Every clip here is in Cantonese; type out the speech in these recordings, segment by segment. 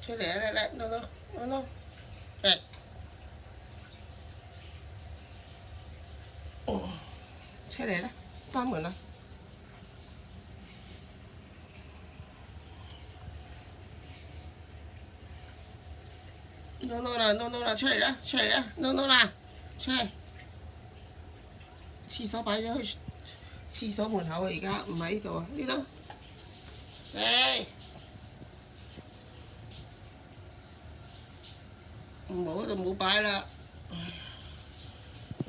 出嚟啊！嚟，no，嚟，出嚟啦！閂門啦！no 啦，出嚟啦！no 啦，出嚟！廁所擺咗去廁所門口啊！而家唔喺呢度啊，呢度。嚟，冇嗰度冇擺啦，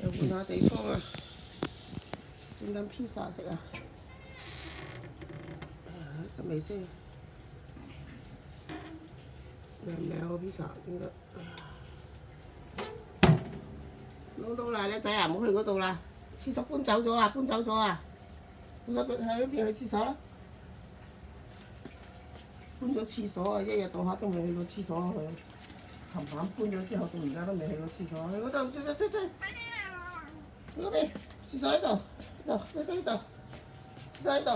又換下地方啊！整緊披薩食啊！得未先？靚唔靚個披薩？點解？no 啦，靚仔啊，唔好去嗰度啦！廁所搬走咗啊！去嗰邊去廁所啦！搬咗廁所啊！一日到黑都未去過廁所去。尋晚搬咗之後，到而家都未去過廁所。去嗰度，追！去嗰邊，廁所喺度，呢度，廁所喺度。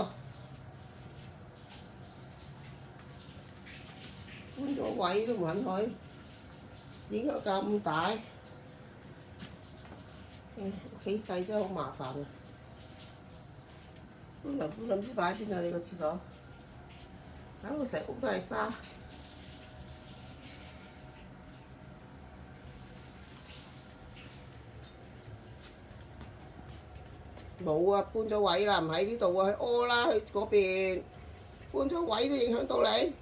搬咗位都唔肯去，影咗咁大。屋企細真係好麻煩啊！搬嚟搬去唔知擺喺邊啊！你個廁所，搞到成屋都係沙。冇啊，搬咗位啦，唔喺呢度啊，去屙啦，去嗰邊。搬咗位都影響到你。